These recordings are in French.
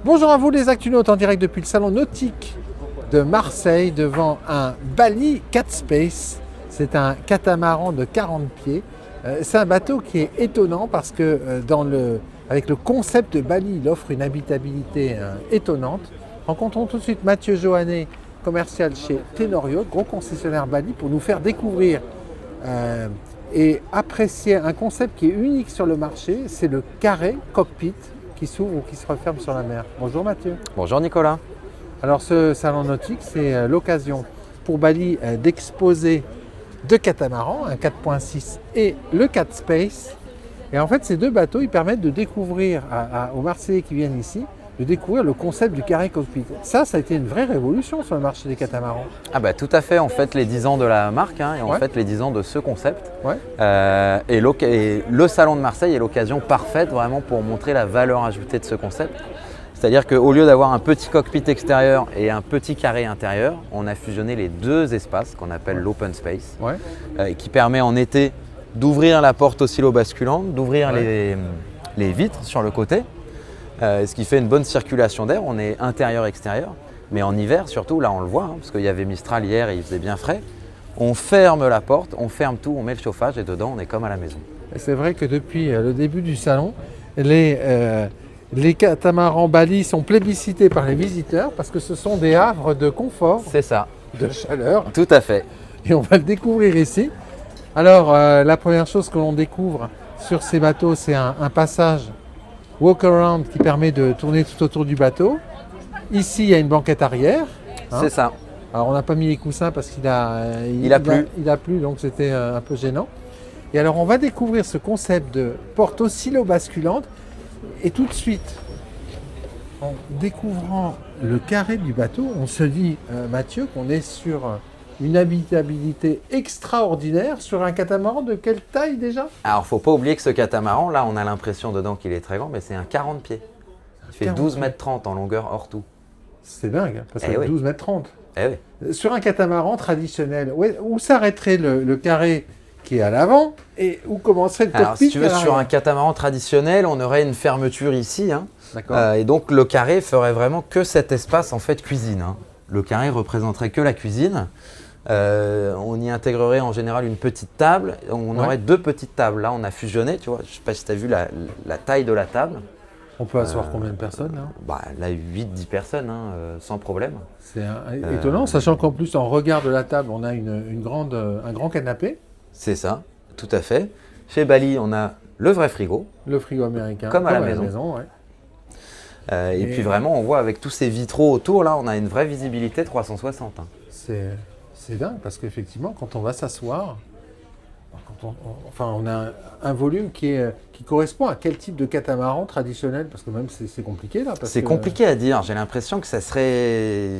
Bonjour à vous les Actunautes en direct depuis le salon nautique de Marseille devant un Bali Cat Space. C'est un catamaran de 40 pieds. C'est un bateau qui est étonnant parce que avec le concept de Bali, il offre une habitabilité étonnante. Rencontrons tout de suite Mathieu Joannet, commercial chez Tenor, gros concessionnaire Bali, pour nous faire découvrir et apprécier un concept qui est unique sur le marché, c'est le carré cockpit qui s'ouvre ou qui se referme sur la mer. Bonjour Mathieu. Bonjour Nicolas. Alors ce salon nautique, c'est l'occasion pour Bali d'exposer deux catamarans, un 4.6 et le Cat Space. Et en fait, ces deux bateaux, ils permettent de découvrir aux Marseillais qui viennent ici, de découvrir le concept du carré cockpit. Ça a été une vraie révolution sur le marché des catamarans. Ah bah tout à fait, en fait les 10 ans de la marque et en fait les 10 ans de ce concept. Ouais. Et le salon de Marseille est l'occasion parfaite vraiment pour montrer la valeur ajoutée de ce concept. C'est-à-dire qu'au lieu d'avoir un petit cockpit extérieur et un petit carré intérieur, on a fusionné les deux espaces qu'on appelle l'open space, qui permet en été d'ouvrir la porte oscillo-basculante, d'ouvrir les vitres sur le côté, ce qui fait une bonne circulation d'air. On est intérieur-extérieur, mais en hiver surtout, là on le voit, parce qu'il y avait Mistral hier et il faisait bien frais, on ferme la porte, on ferme tout, on met le chauffage et dedans on est comme à la maison. C'est vrai que depuis le début du salon, les catamarans Bali sont plébiscités par les visiteurs parce que ce sont des havres de confort, c'est ça, de chaleur. Tout à fait. Et on va le découvrir ici. Alors, la première chose que l'on découvre sur ces bateaux, c'est un passage walk-around qui permet de tourner tout autour du bateau. Ici, il y a une banquette arrière. C'est ça. Alors, on n'a pas mis les coussins parce qu'il a plu, donc c'était un peu gênant. Et alors, on va découvrir ce concept de porte oscillo-basculante. Et tout de suite, en découvrant le carré du bateau, on se dit, Mathieu, qu'on est sur une habitabilité extraordinaire sur un catamaran de quelle taille déjà? Alors, il ne faut pas oublier que ce catamaran, là, on a l'impression dedans qu'il est très grand, mais c'est un 40 pieds. Il fait 12 mètres 30 en longueur hors tout. C'est dingue, parce que 12 mètres 30. Sur un catamaran traditionnel, où s'arrêterait le carré qui est à l'avant et où commencerait le cockpit? Alors, si tu veux, sur un catamaran traditionnel, on aurait une fermeture ici. Et donc, le carré ferait vraiment que cet espace, en fait, cuisine. Le carré représenterait que la cuisine. On y intégrerait en général une petite table. On aurait deux petites tables. Là, on a fusionné, tu vois. Je ne sais pas si tu as vu la taille de la table. On peut asseoir combien de personnes là? Là, 8-10 personnes, sans problème. C'est étonnant, sachant qu'en plus, en regard de la table, on a un grand canapé. C'est ça, tout à fait. Chez Bali, on a le vrai frigo. Le frigo américain. Comme à la maison. Et puis vraiment, on voit avec tous ces vitraux autour, là, on a une vraie visibilité 360. C'est dingue, parce qu'effectivement, quand on va s'asseoir, on a un volume qui correspond à quel type de catamaran traditionnel? Parce que même c'est compliqué là. C'est compliqué à dire, j'ai l'impression que ça serait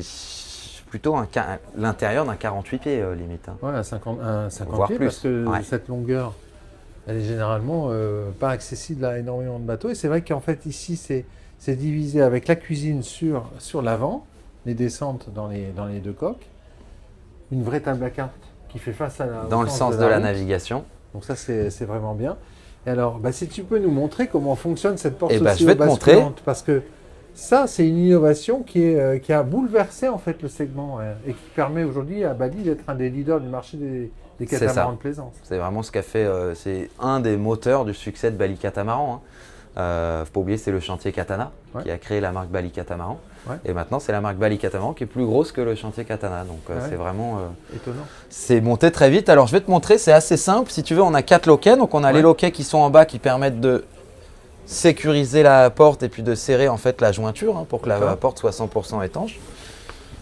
plutôt l'intérieur d'un 48 pieds limite. Ouais, un 50 pieds, plus. Parce que cette longueur, elle est généralement pas accessible à énormément de bateaux. Et c'est vrai qu'en fait ici, c'est divisé avec la cuisine sur l'avant, les descentes dans les deux coques, une vraie table à cartes qui fait face dans le sens de la navigation. Donc ça, c'est vraiment bien. Et alors, si tu peux nous montrer comment fonctionne cette porte je vais te montrer. Parce que ça, c'est une innovation qui a bouleversé en fait le segment et qui permet aujourd'hui à Bali d'être un des leaders du marché des catamarans de plaisance. C'est vraiment ce qu'a fait, c'est un des moteurs du succès de Bali Catamaran. Faut pas oublier, c'est le chantier Katana qui a créé la marque Bali Catamaran. Et maintenant, c'est la marque Bali Catamaran qui est plus grosse que le chantier Katana. Donc, c'est vraiment étonnant. C'est monté très vite. Alors, je vais te montrer, c'est assez simple. Si tu veux, on a 4 loquets. Donc, on a les loquets qui sont en bas qui permettent de sécuriser la porte et puis de serrer en fait la jointure pour que la porte soit 100% étanche.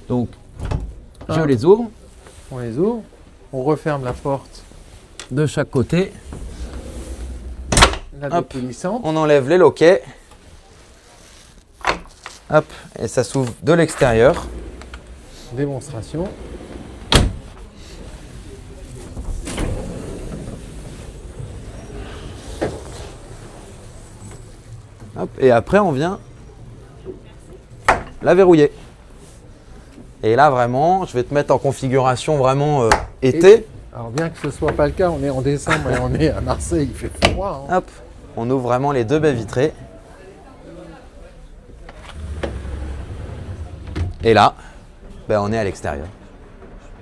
Donc, je les ouvre. On les ouvre. On referme la porte de chaque côté. Hop, on enlève les loquets. Hop, et ça s'ouvre de l'extérieur. Démonstration. Hop, et après, on vient la verrouiller. Et là, vraiment, je vais te mettre en configuration vraiment été. Alors, bien que ce ne soit pas le cas, on est en décembre et on est à Marseille, il fait froid. Hop, on ouvre vraiment les deux baies vitrées. Et là, ben, on est à l'extérieur.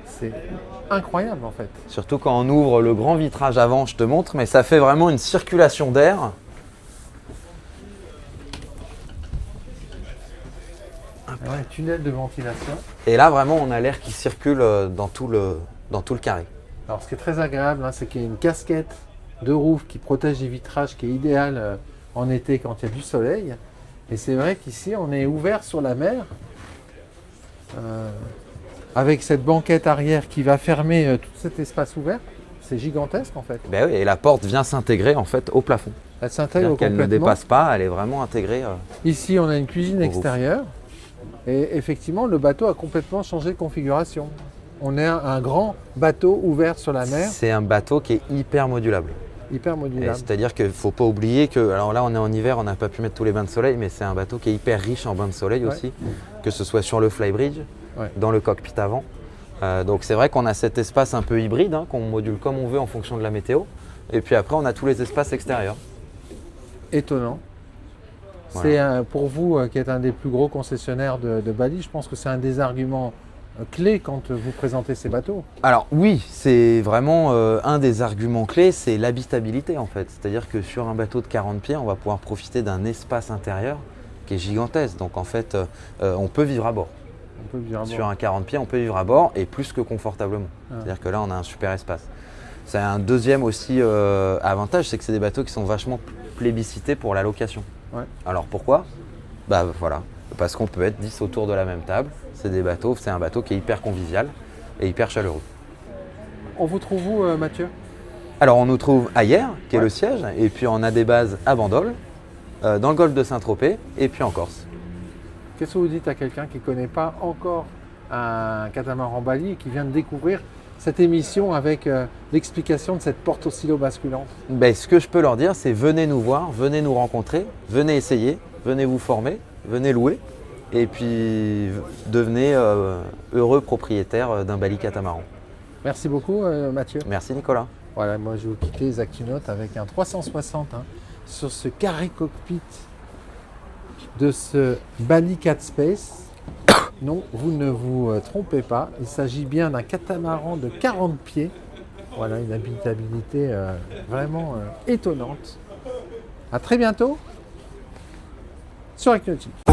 C'est incroyable en fait. Surtout quand on ouvre le grand vitrage avant, je te montre, mais ça fait vraiment une circulation d'air. Ouais, tunnel de ventilation. Et là, vraiment, on a l'air qui circule dans tout le carré. Alors ce qui est très agréable, hein, c'est qu'il y a une casquette de roof qui protège les vitrages, qui est idéale en été quand il y a du soleil. Et c'est vrai qu'ici, on est ouvert sur la mer, avec cette banquette arrière qui va fermer tout cet espace ouvert. C'est gigantesque en fait. Ben oui, et la porte vient s'intégrer en fait au plafond. Elle s'intègre Qu'elle complètement. ne dépasse pas, elle est vraiment intégrée. Ici, on a une cuisine au extérieure. Et effectivement, le bateau a complètement changé de configuration. On est un grand bateau ouvert sur la mer, C'est un bateau qui est hyper modulable. hyper Et modulable. c'est-à-dire qu'il ne faut pas oublier que, alors là on est en hiver, on n'a pas pu mettre tous les bains de soleil, mais c'est un bateau qui est hyper riche en bains de soleil Ouais. aussi, que ce soit sur le flybridge, Ouais. dans le cockpit avant. Donc c'est vrai qu'on a cet espace un peu hybride, hein, qu'on module comme on veut en fonction de la météo. Et puis après on a tous les espaces extérieurs. Étonnant. Voilà. C'est pour vous qui êtes un des plus gros concessionnaires de Bali, je pense que c'est un des arguments clés quand vous présentez ces bateaux. Alors oui, c'est vraiment un des arguments clés, c'est l'habitabilité en fait. C'est-à-dire que sur un bateau de 40 pieds, on va pouvoir profiter d'un espace intérieur qui est gigantesque. Donc en fait, on peut vivre à bord. On peut vivre à bord. Sur un 40 pieds, on peut vivre à bord et plus que confortablement. Ah. C'est-à-dire que là, on a un super espace. C'est un deuxième aussi avantage, c'est que c'est des bateaux qui sont vachement plébiscités pour la location. Ouais. Alors pourquoi? Bah voilà, parce qu'on peut être 10 autour de la même table. C'est un bateau qui est hyper convivial et hyper chaleureux. On vous trouve où, Mathieu? Alors on nous trouve à Hyères, qui est Ouais. le siège, et puis on a des bases à Bandol, dans le golfe de Saint-Tropez et puis en Corse. Qu'est-ce que vous dites à quelqu'un qui ne connaît pas encore un catamaran Bali et qui vient de découvrir cette émission avec l'explication de cette porte oscillo-basculante? Ben, ce que je peux leur dire, c'est venez nous voir, venez nous rencontrer, venez essayer, venez vous former, venez louer, et puis devenez heureux propriétaire d'un Bali catamaran. Merci beaucoup, Mathieu. Merci Nicolas. Voilà, moi je vais vous quitter les ActuNotes avec un 360 sur ce carré cockpit de ce Bali Cat Space. Non, vous ne vous trompez pas, il s'agit bien d'un catamaran de 40 pieds. Voilà, une habitabilité vraiment étonnante. À très bientôt sur ActuNautique.